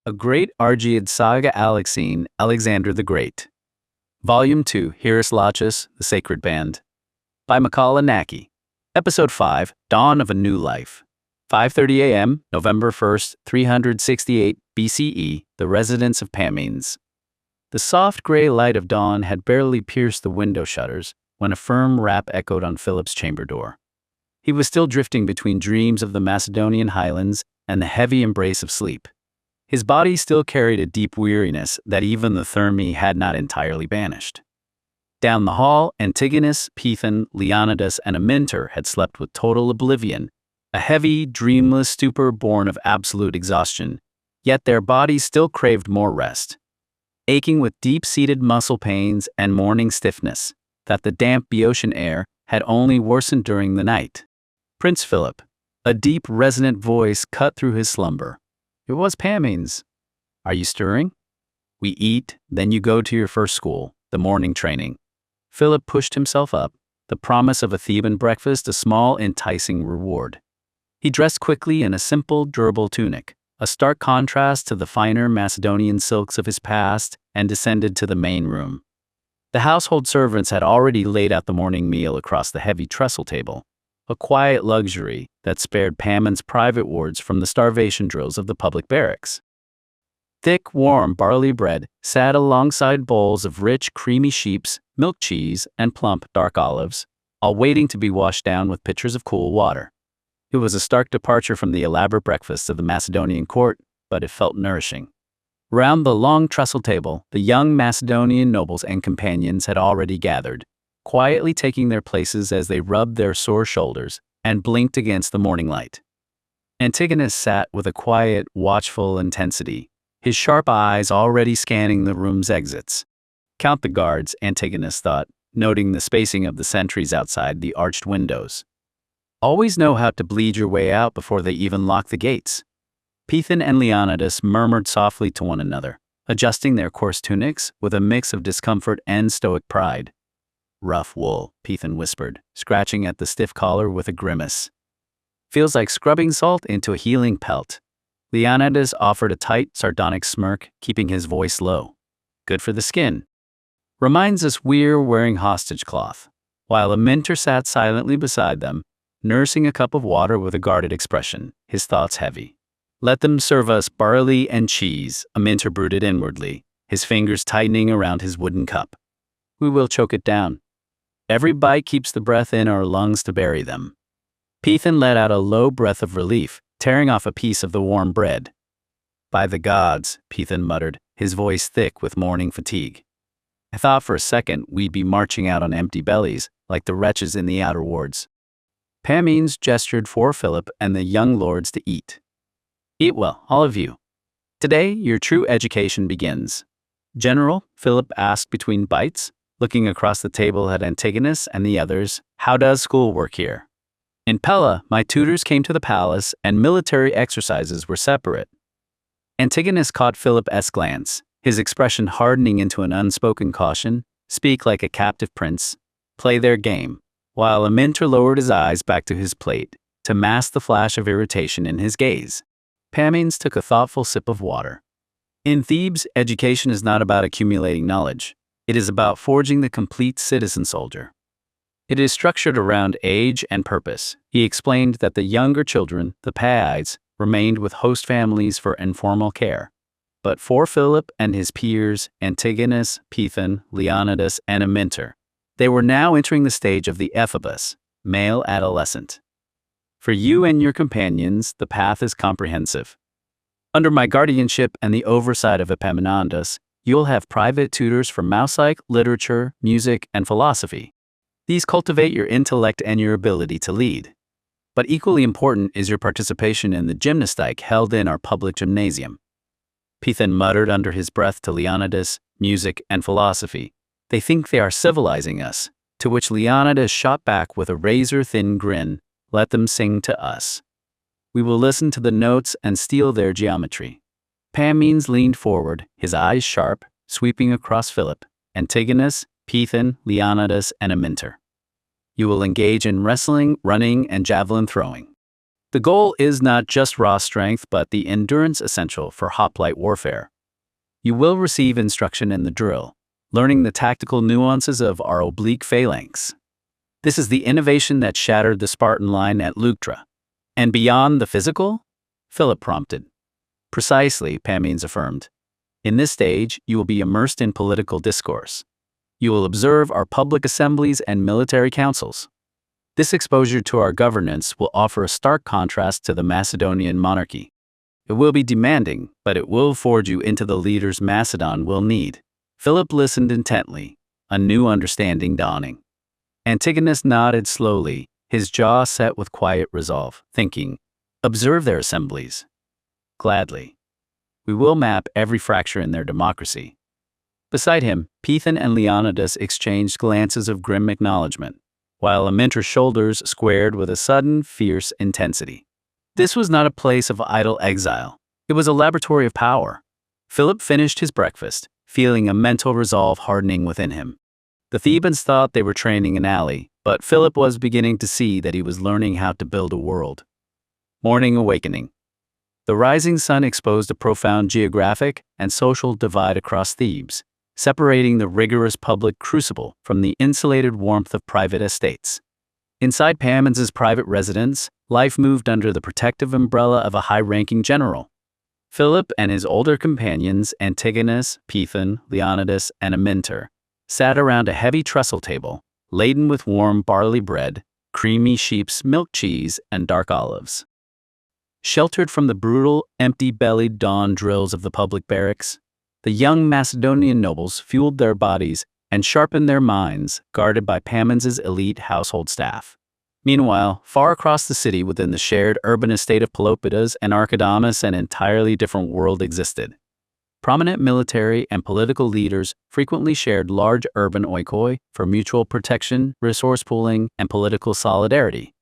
A Great Argead Saga Alexander the Great. Volume 2, Hieros Lachus, The Sacred Band. By Macaulay Naki. Episode 5, Dawn of a New Life. 5:30 a.m., November 1st, 368 BCE, the residence of Pamines. The soft gray light of dawn had barely pierced the window shutters when a firm rap echoed on Philip's chamber door. He was still drifting between dreams of the Macedonian highlands and the heavy embrace of sleep. His body still carried a deep weariness that even the thermi had not entirely banished. Down the hall, Antigonus, Python, Leonidas, and Amintor had slept with total oblivion, a heavy, dreamless stupor born of absolute exhaustion, yet their bodies still craved more rest. Aching with deep-seated muscle pains and morning stiffness, that the damp Boeotian air had only worsened during the night. Prince Philip, a deep, resonant voice cut through his slumber. It was Pamines. Are you stirring? We eat, then you go to your first school, the morning training. Philip pushed himself up, the promise of a Theban breakfast a small, enticing reward. He dressed quickly in a simple, durable tunic, a stark contrast to the finer Macedonian silks of his past, and descended to the main room. The household servants had already laid out the morning meal across the heavy trestle table, a quiet luxury that spared Pamin's private wards from the starvation drills of the public barracks. Thick, warm barley bread sat alongside bowls of rich, creamy sheep's milk cheese and plump, dark olives, all waiting to be washed down with pitchers of cool water. It was a stark departure from the elaborate breakfasts of the Macedonian court, but it felt nourishing. Round the long trestle table, the young Macedonian nobles and companions had already gathered, quietly taking their places as they rubbed their sore shoulders and blinked against the morning light. Antigonus sat with a quiet, watchful intensity, his sharp eyes already scanning the room's exits. Count the guards, Antigonus thought, noting the spacing of the sentries outside the arched windows. Always know how to bleed your way out before they even lock the gates. Python and Leonidas murmured softly to one another, adjusting their coarse tunics with a mix of discomfort and stoic pride. Rough wool, Python whispered, scratching at the stiff collar with a grimace. Feels like scrubbing salt into a healing pelt. Leonidas offered a tight, sardonic smirk, keeping his voice low. Good for the skin. Reminds us we're wearing hostage cloth. While Amintor sat silently beside them, nursing a cup of water with a guarded expression, his thoughts heavy. Let them serve us barley and cheese, Amintor brooded inwardly, his fingers tightening around his wooden cup. We will choke it down. Every bite keeps the breath in our lungs to bury them. Python let out a low breath of relief, tearing off a piece of the warm bread. By the gods, Python muttered, his voice thick with morning fatigue. I thought for a second we'd be marching out on empty bellies, like the wretches in the outer wards. Pamines gestured for Philip and the young lords to eat. Eat well, all of you. Today, your true education begins. General, Philip asked between bites, looking across the table at Antigonus and the others, how does school work here? In Pella, my tutors came to the palace and military exercises were separate. Antigonus caught Philip's glance, his expression hardening into an unspoken caution, speak like a captive prince, play their game, while Amintor lowered his eyes back to his plate, to mask the flash of irritation in his gaze. Pamines took a thoughtful sip of water. In Thebes, education is not about accumulating knowledge. It is about forging the complete citizen soldier. It is structured around age and purpose. He explained that the younger children, the Paides, remained with host families for informal care. But for Philip and his peers, Antigonus, Python, Leonidas, and Amintor, they were now entering the stage of the ephebus, male adolescent. For you and your companions, the path is comprehensive. Under my guardianship and the oversight of Epaminondas, you'll have private tutors for mouse-like, literature, music, and philosophy. These cultivate your intellect and your ability to lead. But equally important is your participation in the gymnastique held in our public gymnasium. Python muttered under his breath to Leonidas, music, and philosophy. They think they are civilizing us, to which Leonidas shot back with a razor-thin grin, let them sing to us. We will listen to the notes and steal their geometry. Pamines leaned forward, his eyes sharp, sweeping across Philip, Antigonus, Python, Leonidas, and Amintor. You will engage in wrestling, running, and javelin throwing. The goal is not just raw strength, but the endurance essential for hoplite warfare. You will receive instruction in the drill, learning the tactical nuances of our oblique phalanx. This is the innovation that shattered the Spartan line at Leuctra. And beyond the physical? Philip prompted. Precisely, Pamines affirmed. In this stage, you will be immersed in political discourse. You will observe our public assemblies and military councils. This exposure to our governance will offer a stark contrast to the Macedonian monarchy. It will be demanding, but it will forge you into the leaders Macedon will need. Philip listened intently, a new understanding dawning. Antigonus nodded slowly, his jaw set with quiet resolve, thinking, observe their assemblies. Gladly. We will map every fracture in their democracy. Beside him, Pethan and Leonidas exchanged glances of grim acknowledgement, while Amintor's shoulders squared with a sudden, fierce intensity. This was not a place of idle exile. It was a laboratory of power. Philip finished his breakfast, feeling a mental resolve hardening within him. The Thebans thought they were training an ally, but Philip was beginning to see that he was learning how to build a world. Morning awakening. The rising sun exposed a profound geographic and social divide across Thebes, separating the rigorous public crucible from the insulated warmth of private estates. Inside Pamines' private residence, life moved under the protective umbrella of a high-ranking general. Philip and his older companions, Antigonus, Pethan, Leonidas, and Amintor, sat around a heavy trestle table, laden with warm barley bread, creamy sheep's milk cheese, and dark olives. Sheltered from the brutal, empty-bellied dawn drills of the public barracks, the young Macedonian nobles fueled their bodies and sharpened their minds, guarded by Pamines' elite household staff. Meanwhile, far across the city within the shared urban estate of Pelopidas and Archedamus, an entirely different world existed. Prominent military and political leaders frequently shared large urban oikoi for mutual protection, resource pooling, and political solidarity,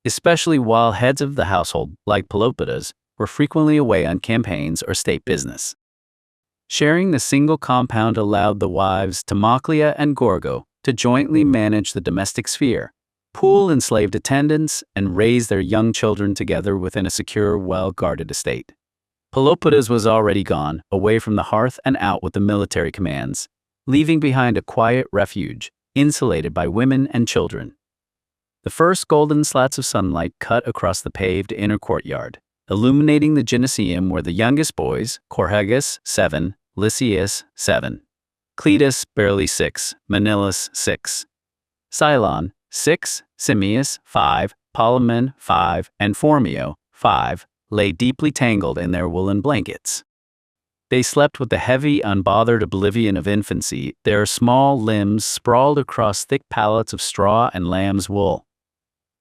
especially while heads of the household, like Pelopidas, were frequently away on campaigns or state business. Sharing the single compound allowed the wives Timoclea and Gorgo to jointly manage the domestic sphere, pool enslaved attendants, and raise their young children together within a secure, well-guarded estate. Pelopidas was already gone, away from the hearth and out with the military commands, leaving behind a quiet refuge, insulated by women and children. The first golden slats of sunlight cut across the paved inner courtyard, illuminating the gymnasium where the youngest boys, Corhegus, 7, Lysias, 7, Cletus, barely 6, Menelaus, 6, Cylon, 6, Simmias, 5, Polemon, 5, and Phormio, 5, lay deeply tangled in their woolen blankets. They slept with the heavy, unbothered oblivion of infancy, their small limbs sprawled across thick pallets of straw and lamb's wool.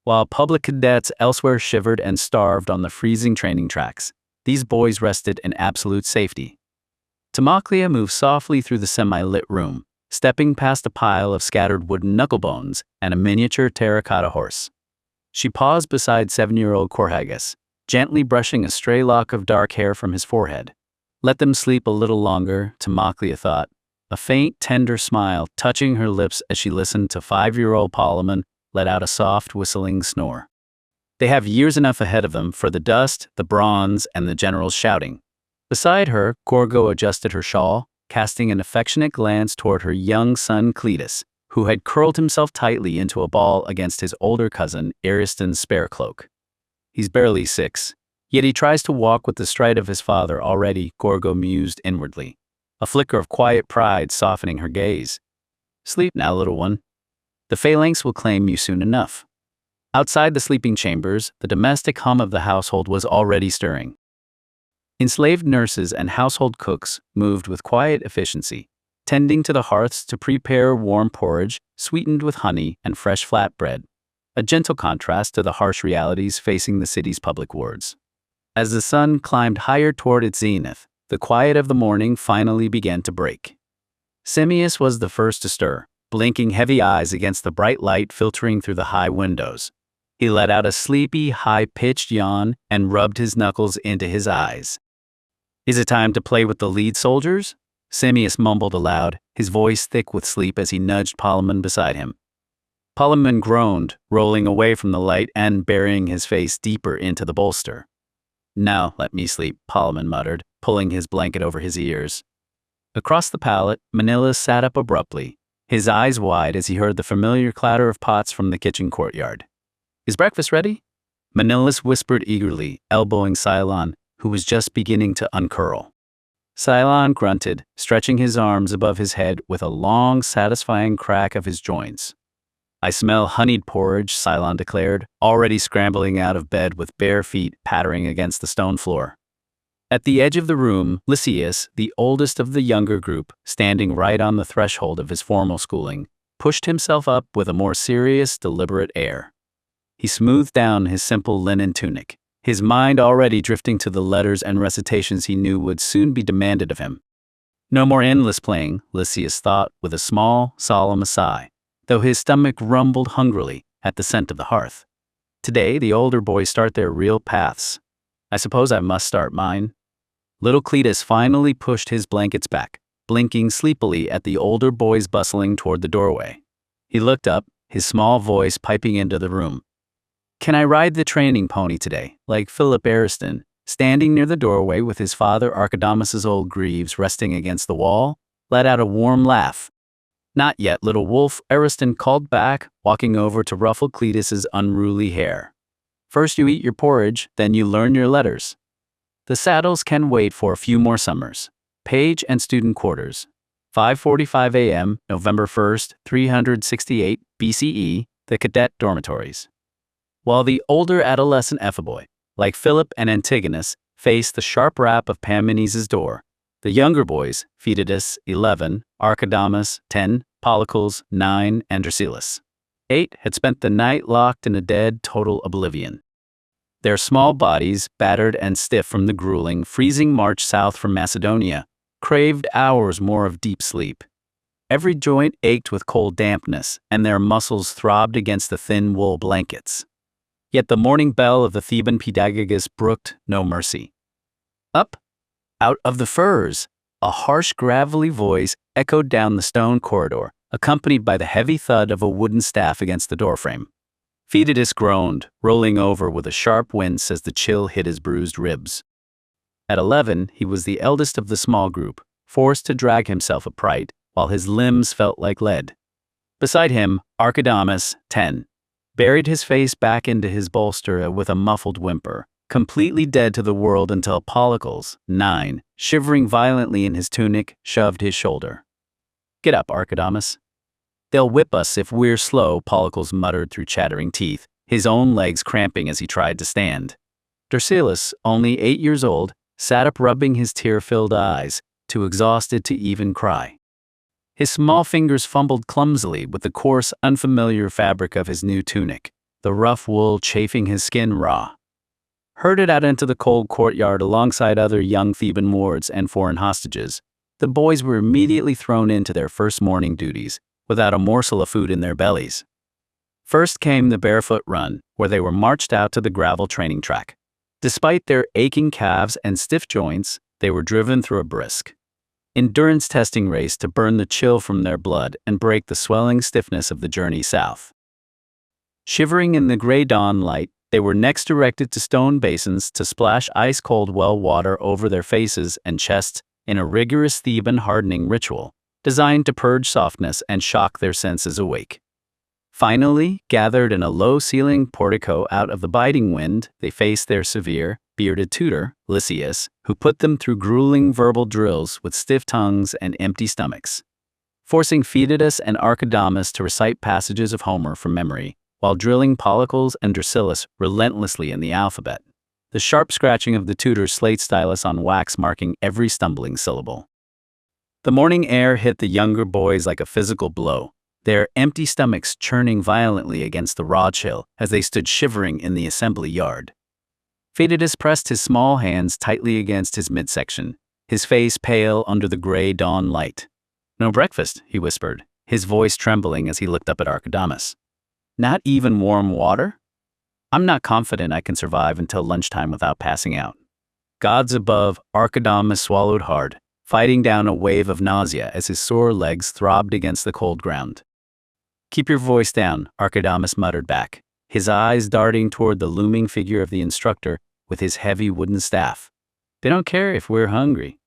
While public cadets elsewhere shivered and starved on the freezing training tracks, these boys rested in absolute safety. Timoclea moved softly through the semi-lit room, stepping past a pile of scattered wooden knucklebones and a miniature terracotta horse. She paused beside 7-year-old Corhegus, gently brushing a stray lock of dark hair from his forehead. Let them sleep a little longer, Timoclea thought, a faint, tender smile touching her lips as she listened to 5-year-old Polemon let out a soft, whistling snore. They have years enough ahead of them for the dust, the bronze, and the general's shouting. Beside her, Gorgo adjusted her shawl, casting an affectionate glance toward her young son Cletus, who had curled himself tightly into a ball against his older cousin Ariston's spare cloak. He's barely 6, yet he tries to walk with the stride of his father already, Gorgo mused inwardly, a flicker of quiet pride softening her gaze. Sleep now, little one. The phalanx will claim you soon enough. Outside the sleeping chambers, the domestic hum of the household was already stirring. Enslaved nurses and household cooks moved with quiet efficiency, tending to the hearths to prepare warm porridge sweetened with honey and fresh flatbread, a gentle contrast to the harsh realities facing the city's public wards. As the sun climbed higher toward its zenith, the quiet of the morning finally began to break. Simmias was the first to stir, blinking heavy eyes against the bright light filtering through the high windows. He let out a sleepy, high-pitched yawn and rubbed his knuckles into his eyes. Is it time to play with the lead soldiers? Simmias mumbled aloud, his voice thick with sleep as he nudged Polemon beside him. Polemon groaned, rolling away from the light and burying his face deeper into the bolster. "Now let me sleep," Polemon muttered, pulling his blanket over his ears. Across the pallet, Manilius sat up abruptly, his eyes wide as he heard the familiar clatter of pots from the kitchen courtyard. "Is breakfast ready?" Manilius whispered eagerly, elbowing Cylon, who was just beginning to uncurl. Cylon grunted, stretching his arms above his head with a long, satisfying crack of his joints. "I smell honeyed porridge," Cylon declared, already scrambling out of bed with bare feet pattering against the stone floor. At the edge of the room, Lysias, the oldest of the younger group, standing right on the threshold of his formal schooling, pushed himself up with a more serious, deliberate air. He smoothed down his simple linen tunic, his mind already drifting to the letters and recitations he knew would soon be demanded of him. No more endless playing, Lysias thought with a small, solemn sigh, though his stomach rumbled hungrily at the scent of the hearth. Today, the older boys start their real paths. I suppose I must start mine. Little Cletus finally pushed his blankets back, blinking sleepily at the older boys bustling toward the doorway. He looked up, his small voice piping into the room. "Can I ride the training pony today, like Philip Ariston, standing near the doorway with his father Archidamus's old greaves resting against the wall?" Let out a warm laugh. "Not yet, little wolf," Ariston called back, walking over to ruffle Cletus's unruly hair. "First you eat your porridge, then you learn your letters. The saddles can wait for a few more summers." Page and Student Quarters. 5:45 a.m., November 1st, 368 BCE, the cadet dormitories. While the older adolescent Epheboy, like Philip and Antigonus, faced the sharp rap of Pamines' door, the younger boys, Phaedidus, 11, Archidamus, 10, Polycles, 9, and Drusillus, 8, had spent the night locked in a dead, total oblivion. Their small bodies, battered and stiff from the grueling, freezing march south from Macedonia, craved hours more of deep sleep. Every joint ached with cold dampness, and their muscles throbbed against the thin wool blankets. Yet the morning bell of the Theban pedagogus brooked no mercy. "Up! Out of the furs!" A harsh, gravelly voice echoed down the stone corridor, accompanied by the heavy thud of a wooden staff against the doorframe. Phaedidus groaned, rolling over with a sharp wince as the chill hit his bruised ribs. At 11, he was the eldest of the small group, forced to drag himself upright, while his limbs felt like lead. Beside him, Archidamus, 10, buried his face back into his bolster with a muffled whimper, completely dead to the world until Polycles, 9, shivering violently in his tunic, shoved his shoulder. "Get up, Archidamus." "They'll whip us if we're slow," Polycles muttered through chattering teeth, his own legs cramping as he tried to stand. Drusillus, only 8 years old, sat up rubbing his tear-filled eyes, too exhausted to even cry. His small fingers fumbled clumsily with the coarse, unfamiliar fabric of his new tunic, the rough wool chafing his skin raw. Herded out into the cold courtyard alongside other young Theban wards and foreign hostages, the boys were immediately thrown into their first morning duties, without a morsel of food in their bellies. First came the barefoot run, where they were marched out to the gravel training track. Despite their aching calves and stiff joints, they were driven through a brisk endurance testing race to burn the chill from their blood and break the swelling stiffness of the journey south. Shivering in the gray dawn light, they were next directed to stone basins to splash ice-cold well water over their faces and chests in a rigorous Theban hardening ritual, designed to purge softness and shock their senses awake. Finally, gathered in a low-ceilinged portico out of the biting wind, they faced their severe, bearded tutor, Lysias, who put them through grueling verbal drills with stiff tongues and empty stomachs, forcing Phaedidus and Archidamus to recite passages of Homer from memory, while drilling Polycles and Drusillus relentlessly in the alphabet, the sharp scratching of the tutor's slate stylus on wax marking every stumbling syllable. The morning air hit the younger boys like a physical blow, their empty stomachs churning violently against the raw chill as they stood shivering in the assembly yard. Phaedidus pressed his small hands tightly against his midsection, his face pale under the gray dawn light. "No breakfast," he whispered, his voice trembling as he looked up at Archidamus. "Not even warm water? I'm not confident I can survive until lunchtime without passing out." Gods above, Archidamus swallowed hard, fighting down a wave of nausea as his sore legs throbbed against the cold ground. Keep your voice down, Archidamus muttered back, his eyes darting toward the looming figure of the instructor with his heavy wooden staff. They don't care if we're hungry.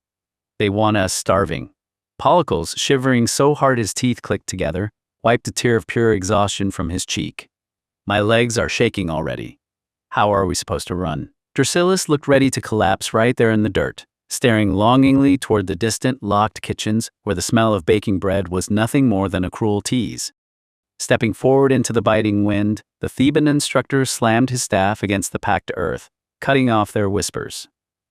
They want us starving. Polycles, shivering so hard his teeth clicked together, wiped a tear of pure exhaustion from his cheek. My legs are shaking already. How are we supposed to run? Drusillus looked ready to collapse right there in the dirt, staring longingly toward the distant, locked kitchens where the smell of baking bread was nothing more than a cruel tease. Stepping forward into the biting wind, the Theban instructor slammed his staff against the packed earth, cutting off their whispers.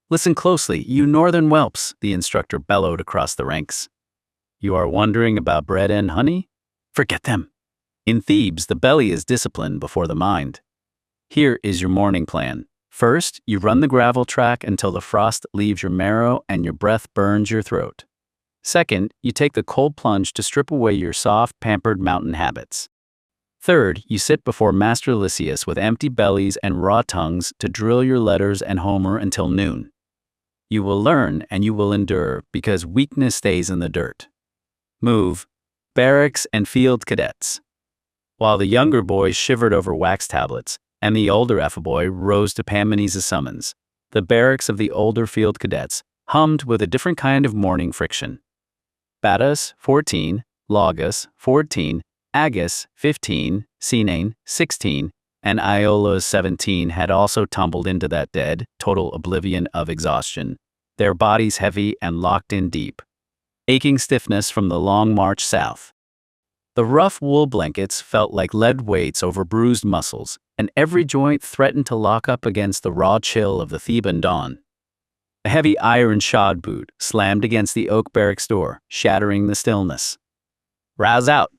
Listen closely, you northern whelps, the instructor bellowed across the ranks. You are wondering about bread and honey? Forget them. In Thebes, the belly is disciplined before the mind. Here is your morning plan. First, you run the gravel track until the frost leaves your marrow and your breath burns your throat. Second, you take the cold plunge to strip away your soft, pampered mountain habits. Third, you sit before Master Lysias with empty bellies and raw tongues to drill your letters and Homer until noon. You will learn and you will endure because weakness stays in the dirt. Move. Barracks and field cadets. While the younger boys shivered over wax tablets, and the older Ephoboy rose to Pamines' summons, the barracks of the older field cadets hummed with a different kind of morning friction. Battus, 14, Laugus, 14, Agus, 15, Sinane, 16, and Iolaus, 17 had also tumbled into that dead, total oblivion of exhaustion, their bodies heavy and locked in deep. Aching stiffness from the long march south. The rough wool blankets felt like lead weights over bruised muscles, and every joint threatened to lock up against the raw chill of the Theban dawn. A heavy iron-shod boot slammed against the oak barracks door, shattering the stillness. Rouse out!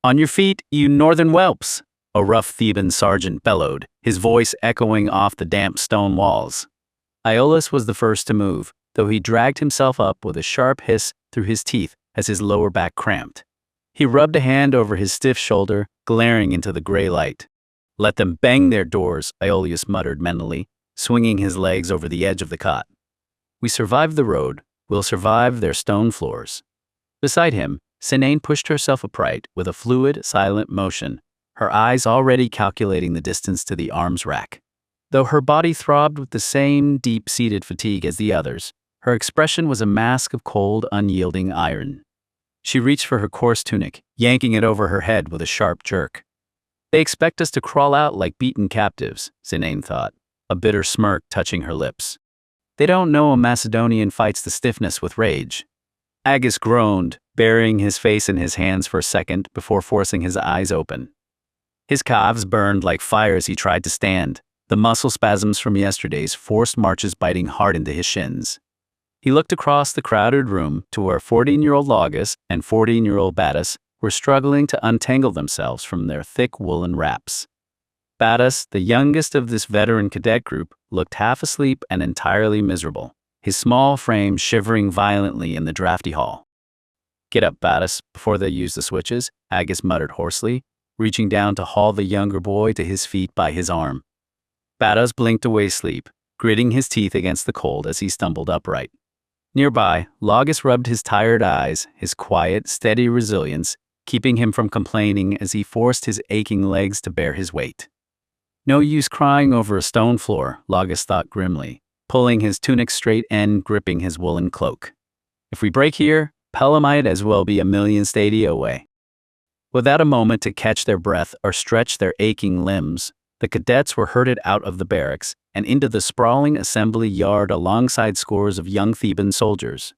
On your feet, you northern whelps! A rough Theban sergeant bellowed, his voice echoing off the damp stone walls. Iolaus was the first to move, though he dragged himself up with a sharp hiss through his teeth as his lower back cramped. He rubbed a hand over his stiff shoulder, glaring into the gray light. Let them bang their doors, Iolaus muttered mentally, swinging his legs over the edge of the cot. We survived the road, we'll survive their stone floors. Beside him, Sinane pushed herself upright with a fluid, silent motion, her eyes already calculating the distance to the arms rack. Though her body throbbed with the same deep-seated fatigue as the others, her expression was a mask of cold, unyielding iron. She reached for her coarse tunic, yanking it over her head with a sharp jerk. They expect us to crawl out like beaten captives, Sinane thought, a bitter smirk touching her lips. They don't know a Macedonian fights the stiffness with rage. Agus groaned, burying his face in his hands for a second before forcing his eyes open. His calves burned like fire as he tried to stand, the muscle spasms from yesterday's forced marches biting hard into his shins. He looked across the crowded room to where 14-year-old Laugus and 14-year-old Battus were struggling to untangle themselves from their thick woolen wraps. Battus, the youngest of this veteran cadet group, looked half asleep and entirely miserable, his small frame shivering violently in the drafty hall. Get up, Battus, before they use the switches, Agus muttered hoarsely, reaching down to haul the younger boy to his feet by his arm. Battus blinked away sleep, gritting his teeth against the cold as he stumbled upright. Nearby, Laugus rubbed his tired eyes, his quiet, steady resilience, keeping him from complaining as he forced his aching legs to bear his weight. No use crying over a stone floor, Laugus thought grimly, pulling his tunic straight and gripping his woolen cloak. If we break here, Pella might as well be a million stadia away. Without a moment to catch their breath or stretch their aching limbs, the cadets were herded out of the barracks and into the sprawling assembly yard alongside scores of young Theban soldiers.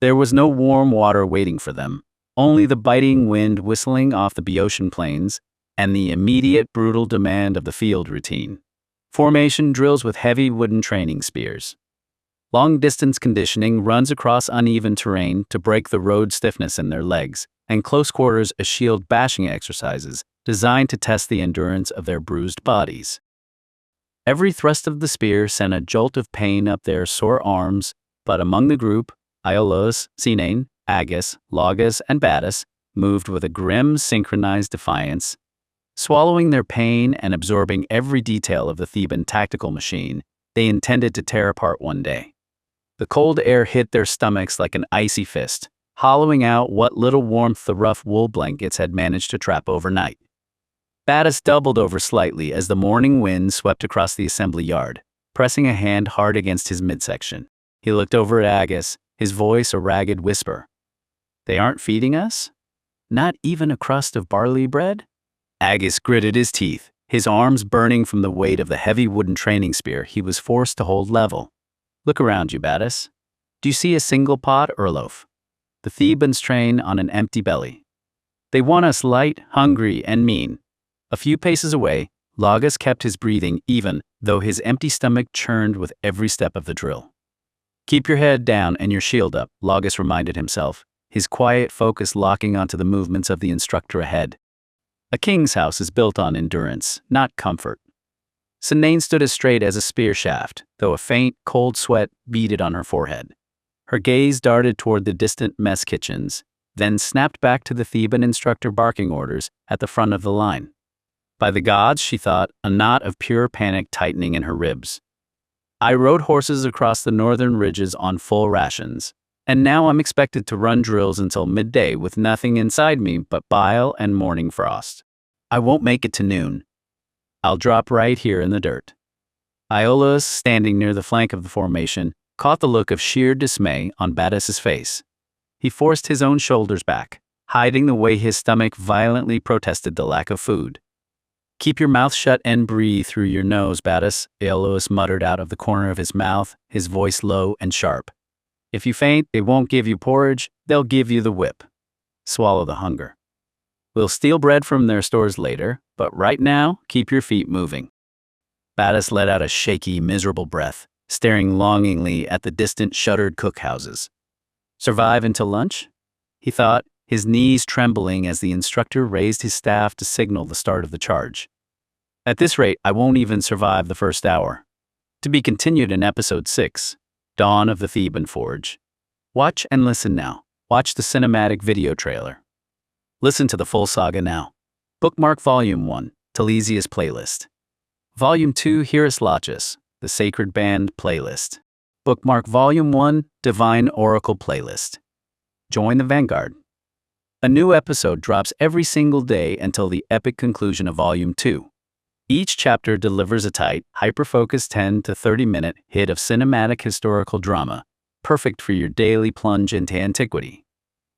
There was no warm water waiting for them, only the biting wind whistling off the Boeotian plains and the immediate brutal demand of the field routine. Formation drills with heavy wooden training spears. Long-distance conditioning runs across uneven terrain to break the road stiffness in their legs, and close quarters a shield bashing exercises designed to test the endurance of their bruised bodies. Every thrust of the spear sent a jolt of pain up their sore arms, but among the group, Iolaus, Sinane, Agus, Laugus, and Battus moved with a grim, synchronized defiance. Swallowing their pain and absorbing every detail of the Theban tactical machine, they intended to tear apart one day. The cold air hit their stomachs like an icy fist, hollowing out what little warmth the rough wool blankets had managed to trap overnight. Battus doubled over slightly as the morning wind swept across the assembly yard, pressing a hand hard against his midsection. He looked over at Agus, his voice a ragged whisper. "They aren't feeding us? Not even a crust of barley bread?" Agus gritted his teeth, his arms burning from the weight of the heavy wooden training spear he was forced to hold level. "Look around you, Battus. Do you see a single pot or loaf? The Thebans train on an empty belly. They want us light, hungry, and mean." A few paces away, Lagus kept his breathing even, though his empty stomach churned with every step of the drill. "Keep your head down and your shield up," Lagus reminded himself, his quiet focus locking onto the movements of the instructor ahead. A king's house is built on endurance, not comfort. Sinane stood as straight as a spear shaft, though a faint, cold sweat beaded on her forehead. Her gaze darted toward the distant mess kitchens, then snapped back to the Theban instructor barking orders at the front of the line. By the gods, she thought, a knot of pure panic tightening in her ribs. "I rode horses across the northern ridges on full rations, and now I'm expected to run drills until midday with nothing inside me but bile and morning frost. I won't make it to noon. I'll drop right here in the dirt." Iolaus, standing near the flank of the formation, caught the look of sheer dismay on Battus's face. He forced his own shoulders back, hiding the way his stomach violently protested the lack of food. "Keep your mouth shut and breathe through your nose, Battus," Iolaus muttered out of the corner of his mouth, his voice low and sharp. "If you faint, they won't give you porridge, they'll give you the whip. Swallow the hunger. We'll steal bread from their stores later, but right now, keep your feet moving." Battus let out a shaky, miserable breath, staring longingly at the distant shuttered cookhouses. "Survive until lunch?" he thought, his knees trembling as the instructor raised his staff to signal the start of the charge. "At this rate, I won't even survive the first hour." To be continued in Episode 6, Dawn of the Theban Forge. Watch and listen now. Watch the cinematic video trailer. Listen to the full saga now. Bookmark Volume 1, Telesia's Playlist. Volume 2, Hieros Lachus, the Sacred Band Playlist. Bookmark Volume 1, Divine Oracle Playlist. Join the Vanguard. A new episode drops every single day until the epic conclusion of Volume 2. Each chapter delivers a tight, hyper-focused 10 to 30-minute hit of cinematic historical drama, perfect for your daily plunge into antiquity.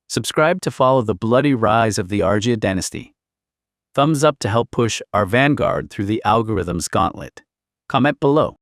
Subscribe to follow the bloody rise of the Argead dynasty. Thumbs up to help push our Vanguard through the algorithm's gauntlet. Comment below.